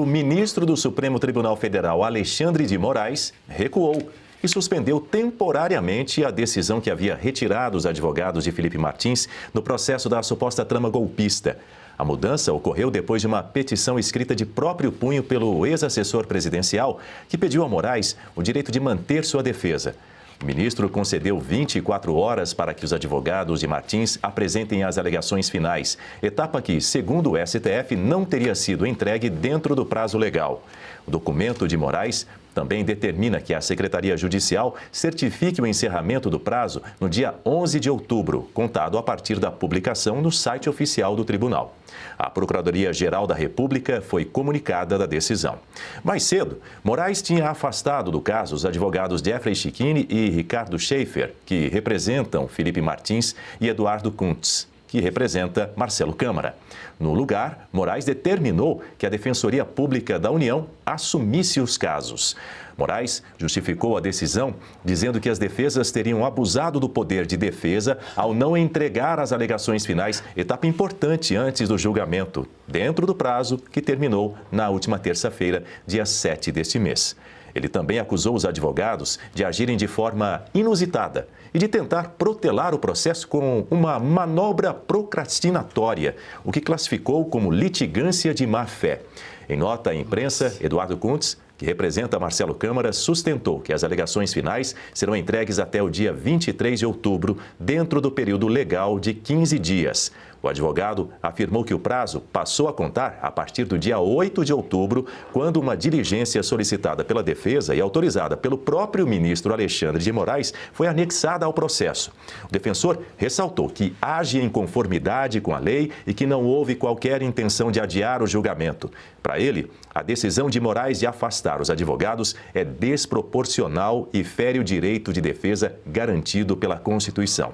o ministro do Supremo Tribunal Federal, Alexandre de Moraes, recuou e suspendeu temporariamente a decisão que havia retirado os advogados de Felipe Martins no processo da suposta trama golpista. A mudança ocorreu depois de uma petição escrita de próprio punho pelo ex-assessor presidencial, que pediu a Moraes o direito de manter sua defesa. O ministro concedeu 24 horas para que os advogados de Martins apresentem as alegações finais, etapa que, segundo o STF, não teria sido entregue dentro do prazo legal. O documento de Moraes também determina que a Secretaria Judicial certifique o encerramento do prazo no dia 11 de outubro, contado a partir da publicação no site oficial do tribunal. A Procuradoria-Geral da República foi comunicada da decisão. Mais cedo, Moraes tinha afastado do caso os advogados Jeffrey Chicchini e Ricardo Schaefer, que representam Felipe Martins, e Eduardo Kuntz, que representa Marcelo Câmara. No lugar, Moraes determinou que a Defensoria Pública da União assumisse os casos. Moraes justificou a decisão dizendo que as defesas teriam abusado do poder de defesa ao não entregar as alegações finais, etapa importante antes do julgamento, dentro do prazo que terminou na última terça-feira, dia 7 deste mês. Ele também acusou os advogados de agirem de forma inusitada e de tentar protelar o processo com uma manobra procrastinatória, o que classificou como litigância de má-fé. Em nota à imprensa, Eduardo Kuntz, que representa Marcelo Câmara, sustentou que as alegações finais serão entregues até o dia 23 de outubro, dentro do período legal de 15 dias. O advogado afirmou que o prazo passou a contar a partir do dia 8 de outubro, quando uma diligência solicitada pela defesa e autorizada pelo próprio ministro Alexandre de Moraes foi anexada ao processo. O defensor ressaltou que age em conformidade com a lei e que não houve qualquer intenção de adiar o julgamento. Para ele, a decisão de Moraes de afastar os advogados é desproporcional e fere o direito de defesa garantido pela Constituição.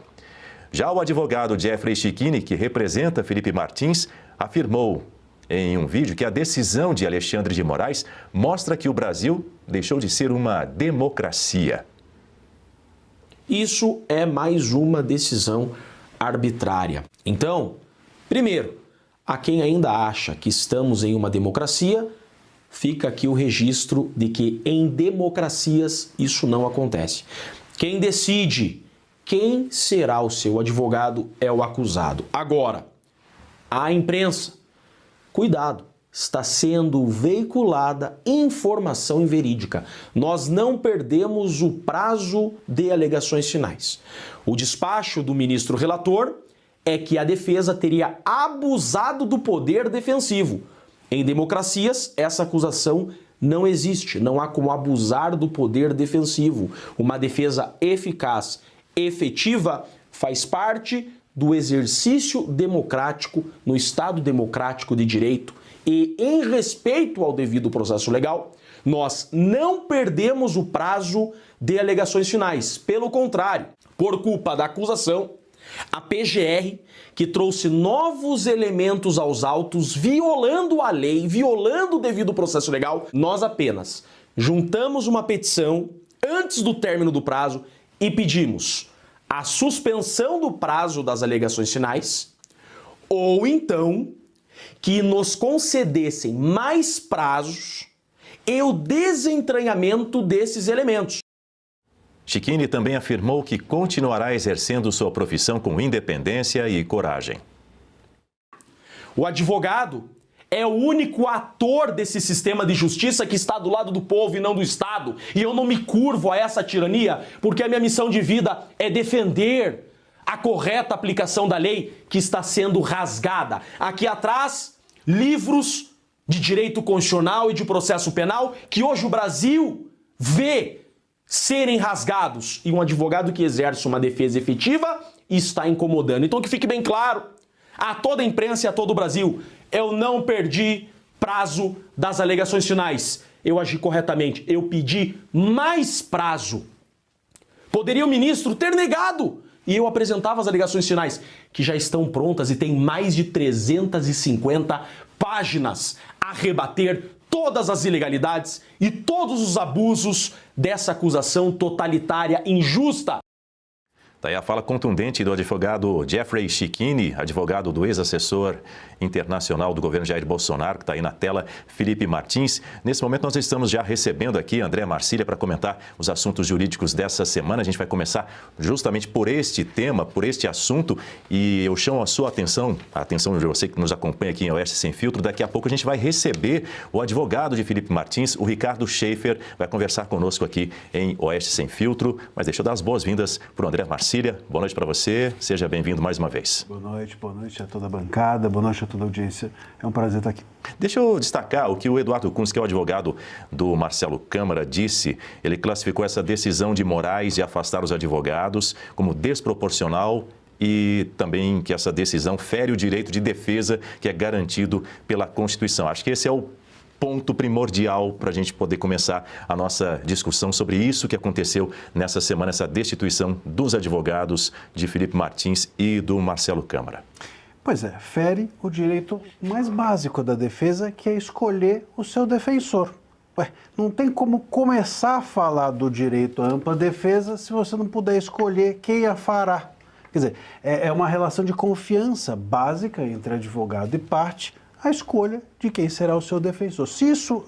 Já o advogado Jeffrey Chicchini, que representa Felipe Martins, afirmou em um vídeo que a decisão de Alexandre de Moraes mostra que o Brasil deixou de ser uma democracia. Isso é mais uma decisão arbitrária. Então, primeiro, a quem ainda acha que estamos em uma democracia, fica aqui o registro de que em democracias isso não acontece. Quem decide quem será o seu advogado é o acusado. Agora, a imprensa, cuidado, está sendo veiculada informação inverídica. Nós não perdemos o prazo de alegações finais. O despacho do ministro relator é que a defesa teria abusado do poder defensivo. Em democracias, essa acusação não existe, não há como abusar do poder defensivo. Uma defesa eficaz, efetiva, faz parte do exercício democrático no Estado democrático de direito e, em respeito ao devido processo legal, nós não perdemos o prazo de alegações finais. Pelo contrário, por culpa da acusação, a PGR, que trouxe novos elementos aos autos, violando a lei, violando o devido processo legal, nós apenas juntamos uma petição antes do término do prazo e pedimos a suspensão do prazo das alegações finais ou então que nos concedessem mais prazos e o desentranhamento desses elementos. Chicchini também afirmou que continuará exercendo sua profissão com independência e coragem. O advogado é o único ator desse sistema de justiça que está do lado do povo e não do Estado. E eu não me curvo a essa tirania, porque a minha missão de vida é defender a correta aplicação da lei que está sendo rasgada. Aqui atrás, livros de direito constitucional e de processo penal que hoje o Brasil vê serem rasgados. E um advogado que exerce uma defesa efetiva está incomodando. Então que fique bem claro a toda a imprensa e a todo o Brasil: eu não perdi prazo das alegações finais. Eu agi corretamente. Eu pedi mais prazo. Poderia o ministro ter negado e eu apresentava as alegações finais, que já estão prontas e tem mais de 350 páginas a rebater todas as ilegalidades e todos os abusos dessa acusação totalitária injusta. Daí a fala contundente do advogado Jeffrey Schichini, advogado do ex-assessor internacional do governo Jair Bolsonaro, que está aí na tela, Felipe Martins. Nesse momento nós estamos já recebendo aqui André Marcília para comentar os assuntos jurídicos dessa semana. A gente vai começar justamente por este tema, por este assunto, e eu chamo a sua atenção, a atenção de você que nos acompanha aqui em Oeste Sem Filtro. Daqui a pouco a gente vai receber o advogado de Felipe Martins, o Ricardo Schaefer, vai conversar conosco aqui em Oeste Sem Filtro. Mas deixa eu dar as boas-vindas para o André Marcília. Boa noite para você, seja bem-vindo mais uma vez. Boa noite a toda a bancada, boa noite a toda a audiência. É um prazer estar aqui. Deixa eu destacar o que o Eduardo Cunz, que é o advogado do Marcelo Câmara, disse. Ele classificou essa decisão de Moraes de afastar os advogados como desproporcional e também que essa decisão fere o direito de defesa que é garantido pela Constituição. Acho que esse é o ponto primordial para a gente poder começar a nossa discussão sobre isso que aconteceu nessa semana, essa destituição dos advogados de Felipe Martins e do Marcelo Câmara. Pois é, fere o direito mais básico da defesa, que é escolher o seu defensor. Não tem como começar a falar do direito à ampla defesa se você não puder escolher quem a fará. Quer dizer, é uma relação de confiança básica entre advogado e parte, a escolha de quem será o seu defensor. Se isso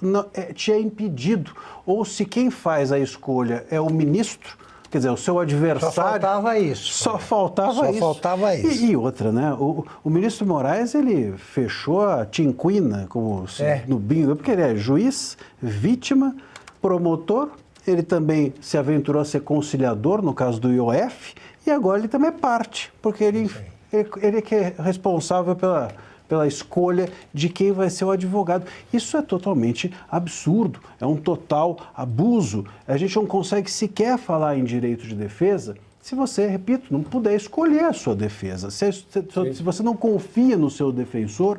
te é impedido, ou se quem faz a escolha é o ministro, quer dizer, o seu adversário... Só faltava isso. Só faltava isso. E outra, né? O ministro Moraes, ele fechou a tinquina, como no bingo, porque ele é juiz, vítima, promotor, ele também se aventurou a ser conciliador, no caso do IOF, e agora ele também é parte, porque ele é que é responsável pela escolha de quem vai ser o advogado. Isso é totalmente absurdo, é um total abuso. A gente não consegue sequer falar em direito de defesa se você, repito, não puder escolher a sua defesa. Se você não confia no seu defensor,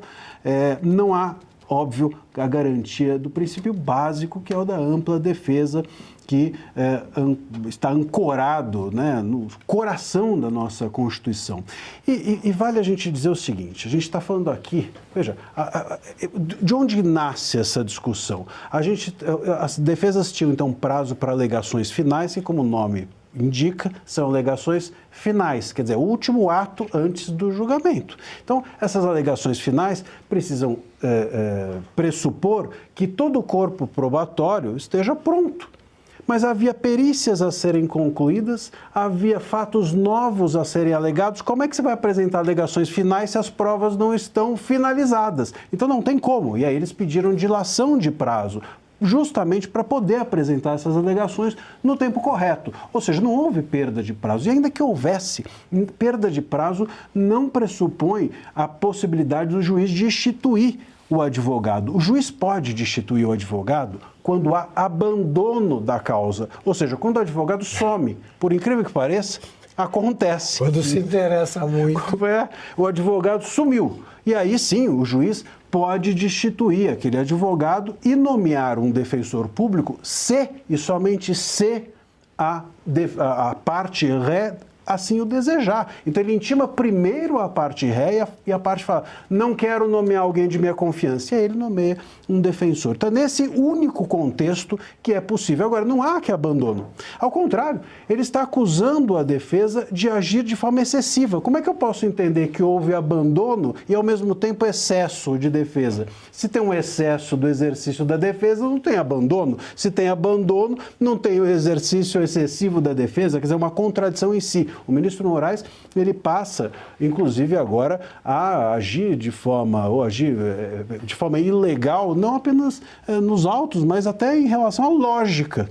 não há, óbvio, a garantia do princípio básico, que é o da ampla defesa, que está ancorado, né, no coração da nossa Constituição. E vale a gente dizer o seguinte, a gente está falando aqui, veja, de onde nasce essa discussão? As defesas tinham, então, prazo para alegações finais, que, como o nome indica, são alegações finais, quer dizer, o último ato antes do julgamento. Então, essas alegações finais precisam pressupor que todo o corpo probatório esteja pronto. Mas havia perícias a serem concluídas, havia fatos novos a serem alegados. Como é que você vai apresentar alegações finais se as provas não estão finalizadas? Então não tem como. E aí eles pediram dilação de prazo, justamente para poder apresentar essas alegações no tempo correto. Ou seja, não houve perda de prazo. E ainda que houvesse, perda de prazo não pressupõe a possibilidade do juiz de destituir o advogado. O juiz pode destituir o advogado quando há abandono da causa. Ou seja, quando o advogado some. Por incrível que pareça, acontece. Quando se interessa muito. O advogado sumiu. E aí sim, o juiz pode destituir aquele advogado e nomear um defensor público se e somente se a parte ré assim o desejar. Então ele intima primeiro a parte ré e a parte fala, não quero nomear alguém de minha confiança. E aí ele nomeia um defensor. Então é nesse único contexto que é possível. Agora, não há que abandono. Ao contrário, ele está acusando a defesa de agir de forma excessiva. Como é que eu posso entender que houve abandono e ao mesmo tempo excesso de defesa? Se tem um excesso do exercício da defesa, não tem abandono. Se tem abandono, não tem o exercício excessivo da defesa. Quer dizer, uma contradição em si. O ministro Moraes, ele passa, inclusive agora, a agir de forma ilegal, não apenas nos autos, mas até em relação à lógica